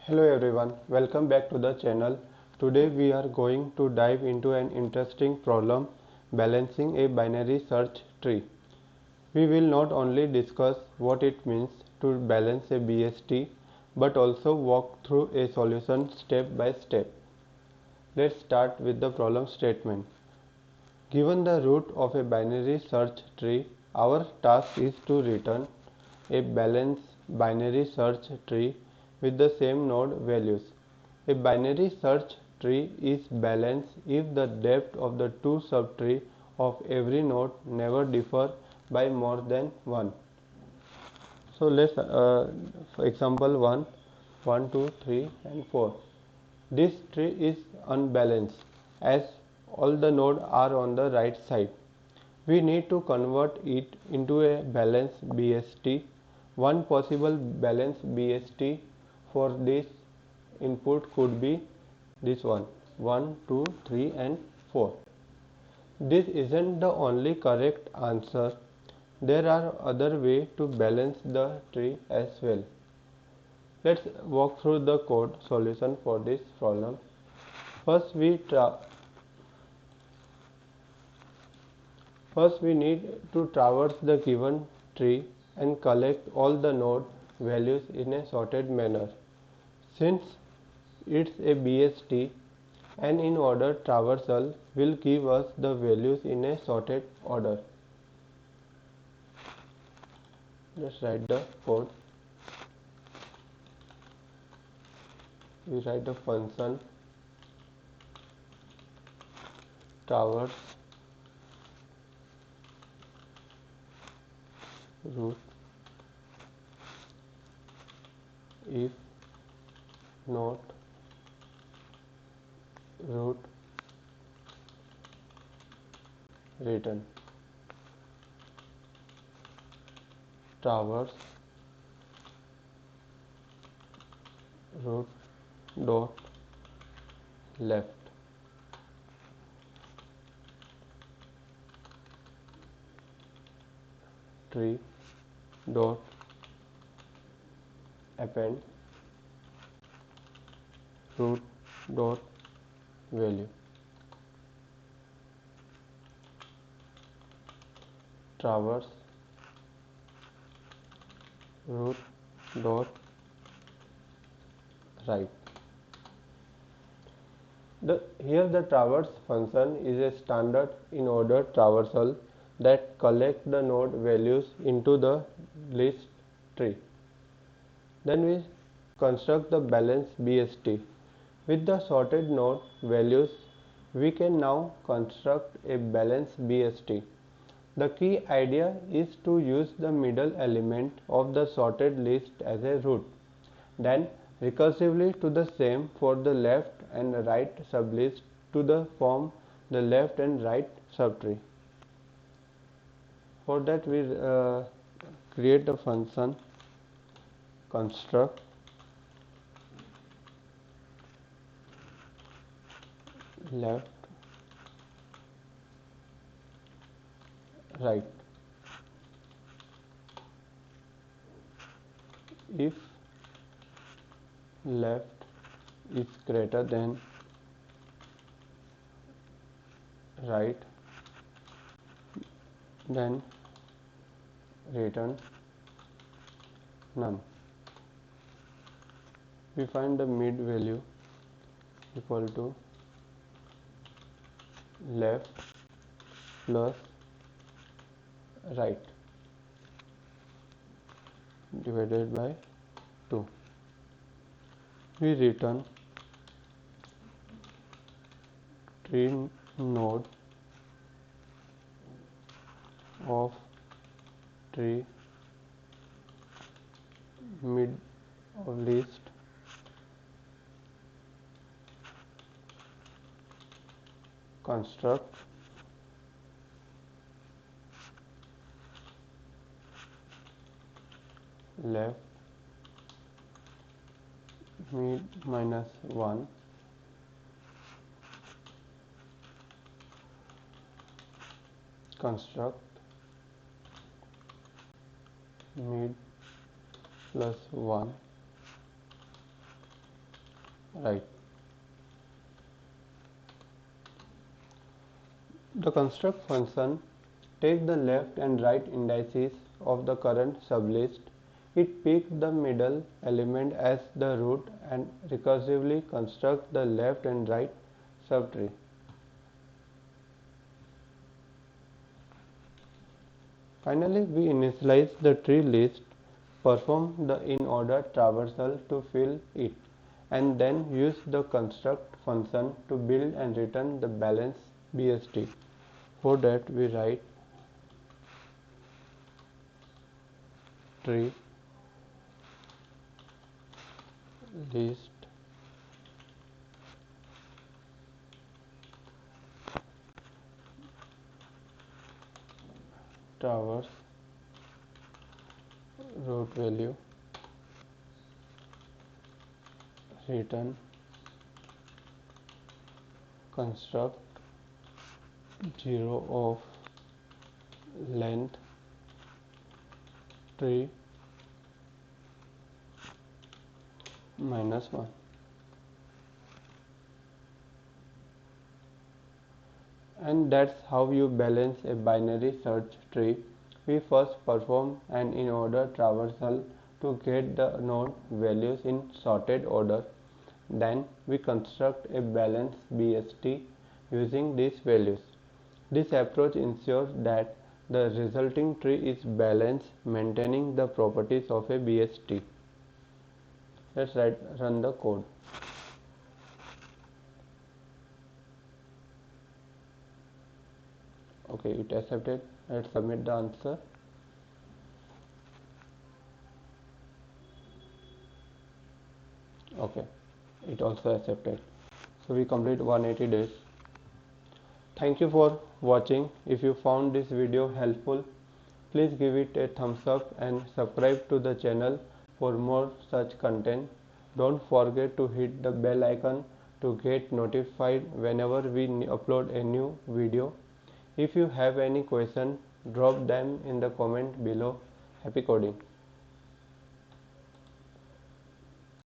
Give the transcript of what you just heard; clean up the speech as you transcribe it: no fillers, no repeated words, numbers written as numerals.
Hello everyone, welcome back to the channel. Today we are going to dive into an interesting problem, balancing a binary search tree. We will not only discuss what it means to balance a BST but also walk through a solution step by step. Let's start with the problem statement. Given the root of a binary search tree, our task is to return a balanced binary search tree with the same node values. A binary search tree is balanced if the depth of the two subtrees of every node never differ by more than 1. So let's for example 1, 2, 3 and 4. This tree is unbalanced as all the nodes are on the right side. We need to convert it into a balanced BST. One possible balanced BST for this input could be this one 1, 2, 3 and 4. This isn't the only correct answer. There are other ways to balance the tree as well. Let's walk through the code solution for this problem. First we need to traverse the given tree and collect all the node values in a sorted manner. Since it's a BST, an in-order traversal will give us the values in a sorted order. Let's write the code. We write the function traverse root if not root return traverse root dot left. Tree dot append root dot value. Traverse root dot right. Here the traverse function is a standard in-order traversal that collects the node values into the list tree. Then we construct the balanced BST. With the sorted node values, we can now construct a balanced BST. The key idea is to use the middle element of the sorted list as a root, then recursively to the same for the left and right sublist to form the left and right subtree. For that we create the function construct left right. If left is greater than right, then return none. We find the mid value equal to left plus right divided by 2. We return tree node of tree mid of list construct left mid minus 1 construct mid plus 1 right. The construct function take the left and right indices of the current sublist. It picks the middle element as the root and recursively constructs the left and right subtree. Finally, we initialize the tree list, perform the in-order traversal to fill it, and then use the construct function to build and return the balance BST. For that, we write tree list traverse root value return construct 0 of length tree -1. And that's how you balance a binary search tree. We first perform an in-order traversal to get the node values in sorted order. Then we construct a balance BST using these values. This approach ensures that the resulting tree is balanced, maintaining the properties of a BST. Let's run the code. Okay, it accepted. Let's submit the answer. Okay, it also accepted. So we complete 180 days. Thank you for watching. If you found this video helpful, please give it a thumbs up and subscribe to the channel for more such content. Don't forget to hit the bell icon to get notified whenever we upload a new video. If you have any question, drop them in the comment below. Happy coding.